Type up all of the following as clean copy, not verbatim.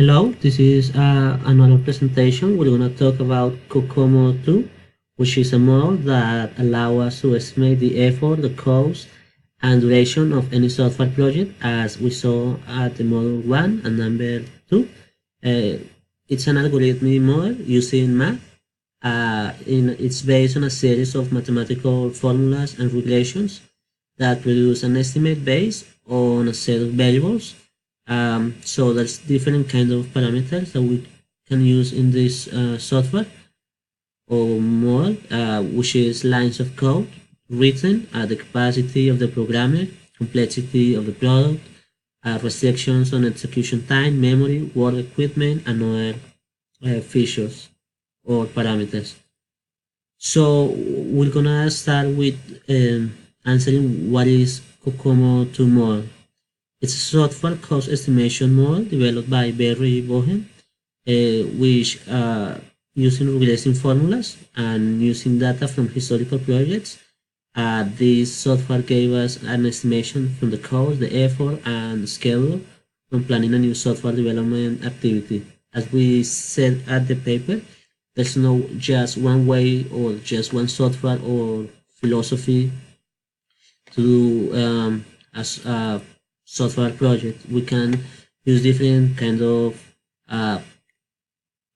Hello, this is another presentation. We're going to talk about Kokomo 2, which is a model that allows us to estimate the effort, the cost, and duration of any software project, as we saw at the model 1 and number 2. It's an algorithmic model using math. It's based on a series of mathematical formulas and regulations that produce an estimate based on a set of variables. So there's different kind of parameters that we can use in this software or model, which is lines of code written, the capacity of the programmer, complexity of the product, restrictions on execution time, memory, work equipment, and other features or parameters. So we're gonna start with answering what is Kokomo 2 model. It's a software cost estimation model developed by Barry Boehm, which using regression formulas and using data from historical projects, this software gave us an estimation from the cost, the effort, and schedule when planning a new software development activity. As we said at the paper, there's no just one way or just one software or philosophy to do as a software project. We can use different kind of uh,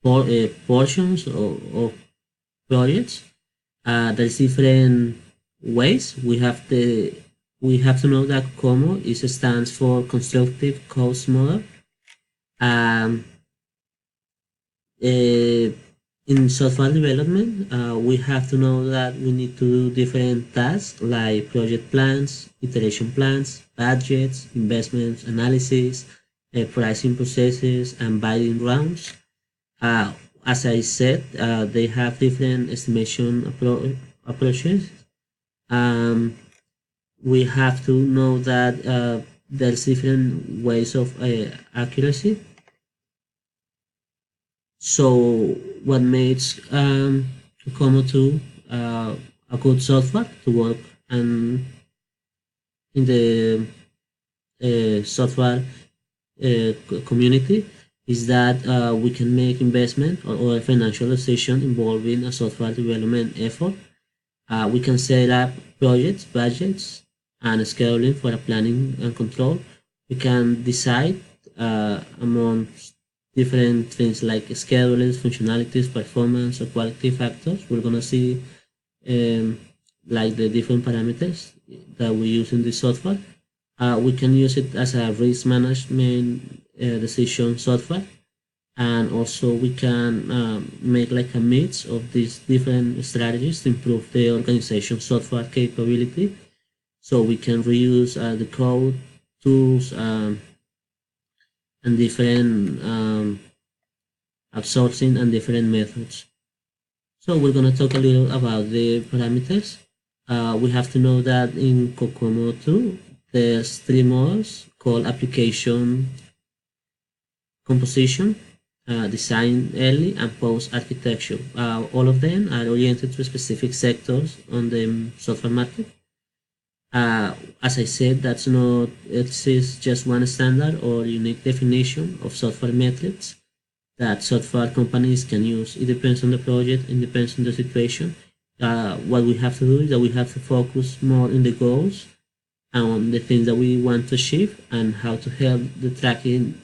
portions of projects. There's different ways. We have to know that COMO is stands for Constructive Cost Model. Um, uh, in software development, we have to know that we need to do different tasks like project plans, iteration plans, budgets, investments analysis, pricing processes, and bidding rounds. Uh, as I said, they have different estimation approaches. Um, we have to know that there's different ways of accuracy. So what makes Kokomo 2 a good software to work and in the software community is that we can make investment or financial decision involving a software development effort. We can set up projects, budgets, and scheduling for a planning and control. We can decide among different things like schedules, functionalities, performance, or quality factors. We're gonna see like the different parameters that we use in this software. We can use it as a risk management decision software, and also we can make like a mix of these different strategies to improve the organization software capability. So we can reuse the code, tools, and different outsourcing and different methods. So we're going to talk a little about the parameters. We have to know that in Kokomo 2, there's three models called application composition, design early, and post architecture. All of them are oriented to specific sectors on the software market. As I said, that's not exists just one standard or unique definition of software metrics that software companies can use. It depends on the project, it depends on the situation. What we have to do is that we have to focus more on the goals and on the things that we want to achieve and how to help the tracking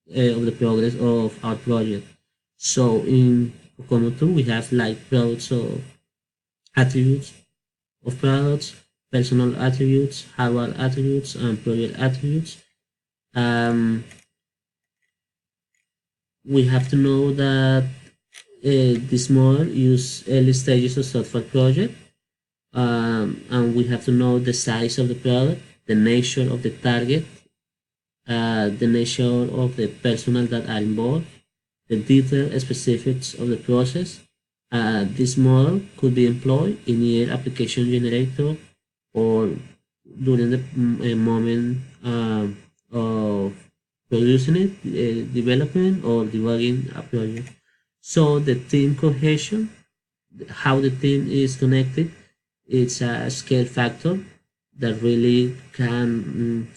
of the progress of our project. So in Kokomo 2, we have like products of attributes of products, personal attributes, hardware attributes, and project attributes. Um, we have to know that this model use early stages of software project, and we have to know the size of the product, the nature of the target, the nature of the personnel that are involved, the detailed specifics of the process. This model could be employed in either application generator or during the moment of producing it, development or debugging a project. So the team cohesion, how the team is connected, it's a scale factor that really can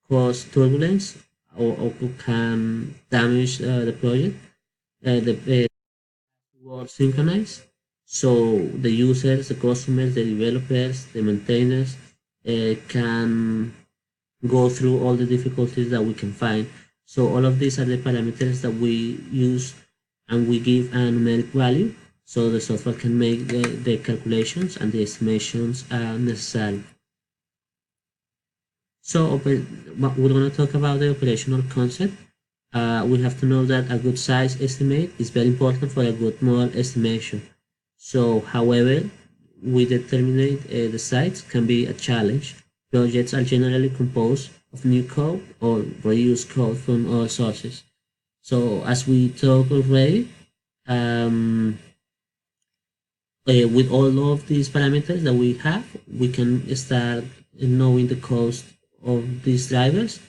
cause turbulence or can damage the project. The were synchronized. So the users, the customers, the developers, the maintainers can go through all the difficulties that we can find. So all of these are the parameters that we use and we give a numeric value so the software can make the calculations and the estimations necessary. So we're going to talk about the operational concept. We have to know that a good size estimate is very important for a good model estimation. So, however, we determine the size can be a challenge. Projects are generally composed of new code or reused code from all sources. So, as we talked already, with all of these parameters that we have, we can start knowing the cost of these drivers.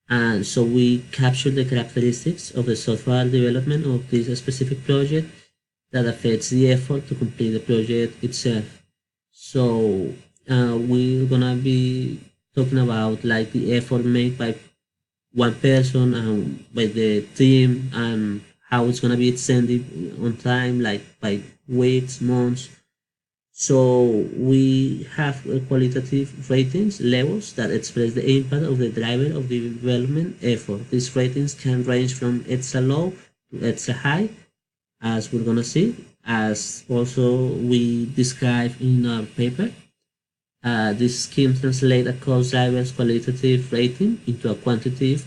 And so we capture the characteristics of the software development of this specific project that affects the effort to complete the project itself. So we're gonna be talking about like the effort made by one person and by the team and how it's gonna be extended on time, like by weeks, months. So we have qualitative ratings levels that express the impact of the driver of the development effort. These ratings can range from extra low to extra high, as we're gonna see, as also we describe in our paper. This scheme translates a cost driver's qualitative rating into a quantitative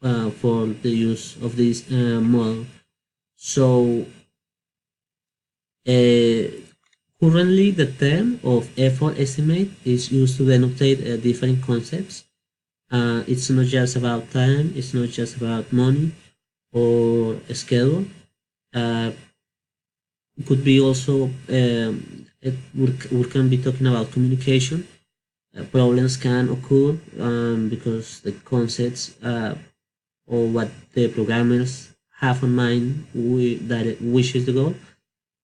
for the use of this model. So currently, the term of effort estimate is used to denotate different concepts. It's not just about time, it's not just about money or schedule. It could be also, we can be talking about communication. Problems can occur because the concepts or what the programmers have in mind that wishes to go,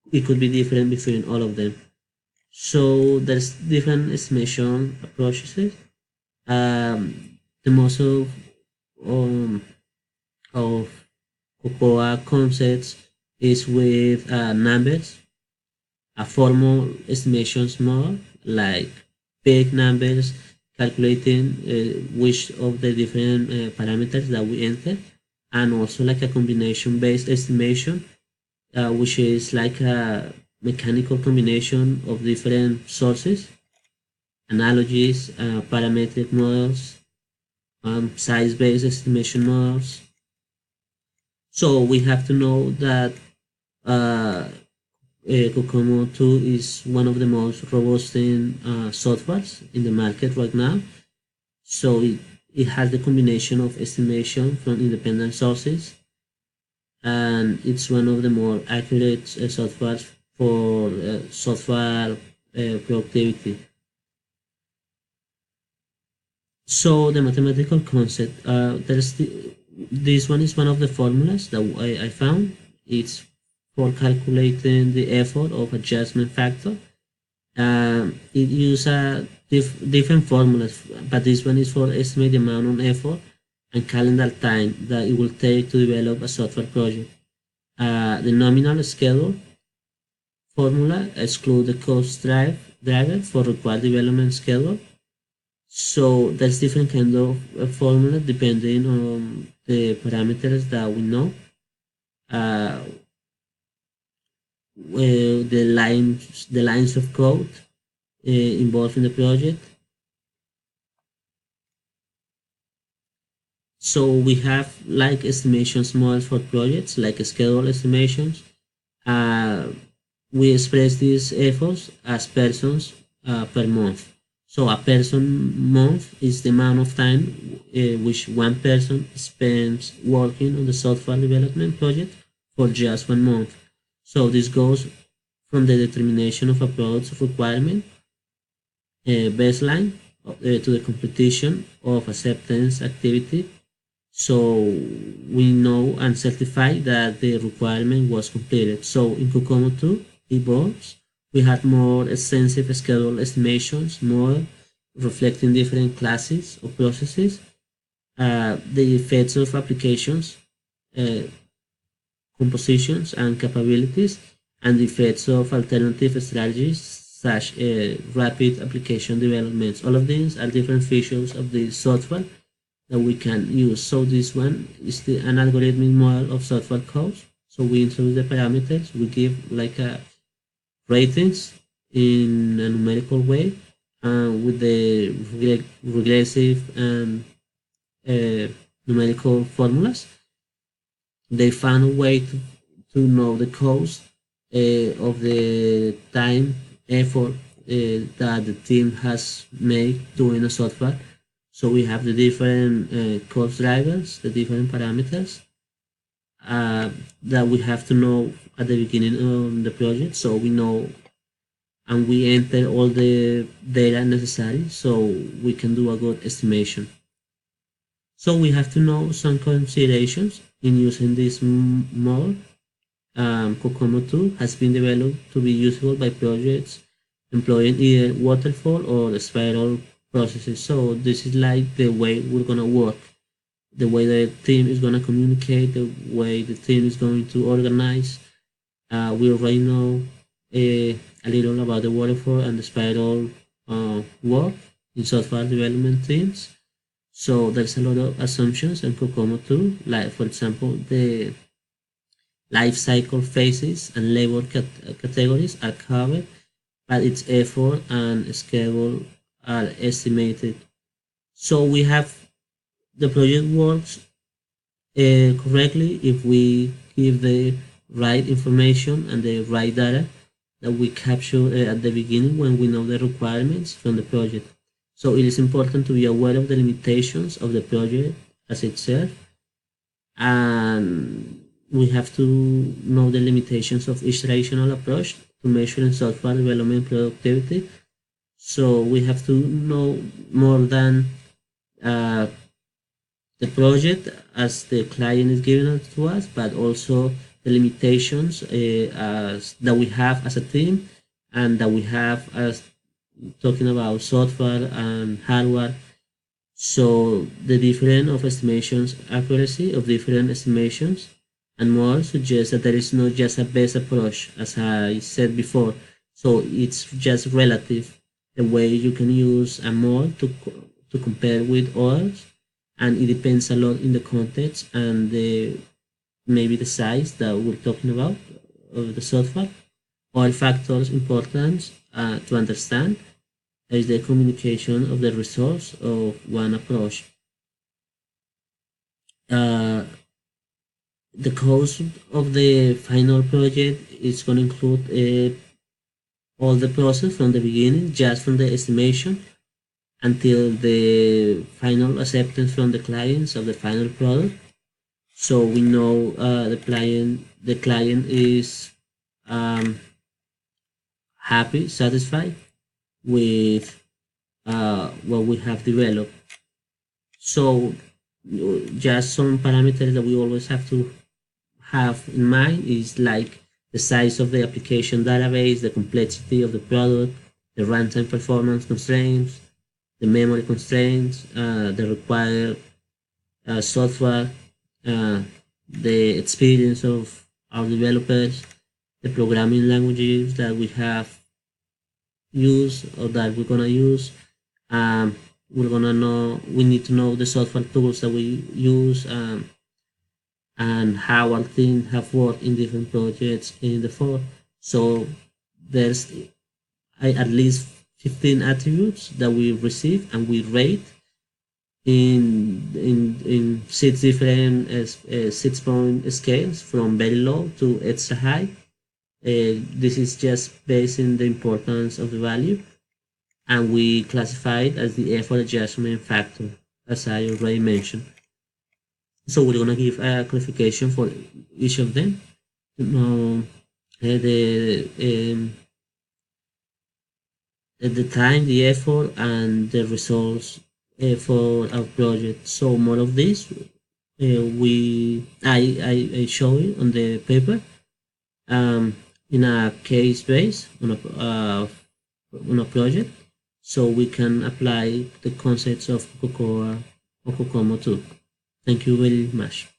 it could be different between all of them. So there's different estimation approaches. The most of COCOA concepts is with numbers, a formal estimations model like big numbers, calculating which of the different parameters that we enter, and also like a combination based estimation, which is like a mechanical combination of different sources, analogies, parametric models, size-based estimation models. So we have to know that Kokomo 2 is one of the most robust softwares in the market right now. So it has the combination of estimation from independent sources, and it's one of the more accurate softwares for software productivity. So the mathematical concept, this one is one of the formulas that I found. It's for calculating the effort of adjustment factor. It uses different formulas, but this one is for estimate the amount of effort and calendar time that it will take to develop a software project. The nominal schedule formula excludes the cost driver for required development schedule. So there's different kind of formula depending on the parameters that we know. The lines of code involved in the project. So we have like estimations models for projects, like schedule estimations. We express these efforts as persons per month. So a person month is the amount of time which one person spends working on the software development project for just 1 month. So this goes from the determination of a product's requirement baseline to the completion of acceptance activity. So we know and certify that the requirement was completed. So in Kokomo 2 evolves, we had more extensive schedule estimations, more reflecting different classes of processes. the effects of applications, uh, compositions, and capabilities, and the effects of alternative strategies such rapid application developments. All of these are different features of the software that we can use. So this one is an algorithmic model of software code. So we introduce the parameters, we give like a ratings in a numerical way with the regressive and numerical formulas. They found a way to know the cost of the time, effort that the team has made doing a software. So we have the different cost drivers, the different parameters that we have to know at the beginning of the project. So we know and we enter all the data necessary so we can do a good estimation. So we have to know some considerations in using this model. Kokomo 2 has been developed to be usable by projects employing either waterfall or spiral processes. So this is like the way we're gonna work, the way the team is gonna communicate, the way the team is going to organize. We already know a little about the waterfall and the spiral work in software development teams. So there's a lot of assumptions in Kokomo 2, like for example, the life cycle phases and labor categories are covered, but its effort and schedule are estimated. So we have the project works correctly if we give the right information and the right data that we capture at the beginning when we know the requirements from the project. So it is important to be aware of the limitations of the project as itself, and we have to know the limitations of each traditional approach to measuring software development productivity. So we have to know more than uh, the project as the client is giving it to us, but also the limitations that we have as a team and that we have as talking about software and hardware. So the difference of estimations accuracy of different estimations and more suggests that there is not just a best approach, as I said before. So it's just relative the way you can use a model to compare with others, and it depends a lot in the context and the maybe the size that we're talking about of the software. All factors important to understand is the communication of the results of one approach. Uh, the cost of the final project is going to include all the process from the beginning, just from the estimation until the final acceptance from the clients of the final product. So we know the client is um, happy, satisfied with what we have developed. So just some parameters that we always have to have in mind is like the size of the application database, the complexity of the product, the runtime performance constraints, the memory constraints, the required software, uh, the experience of our developers, the programming languages that we have used or that we're gonna use. We're gonna know. We need to know the software tools that we use. And how our team have worked in different projects in the fall. So there's at least 15 attributes that we receive and we rate in six different 6-point scales from very low to extra high. This is just based on the importance of the value, and we classify it as the effort adjustment factor, as I already mentioned. So we're gonna give a classification for each of them. The the time, the effort, and the results for our project. So more of this, I show it on the paper in a case base on a project, so we can apply the concepts of Cocoa or Kokomo 2. Thank you very much.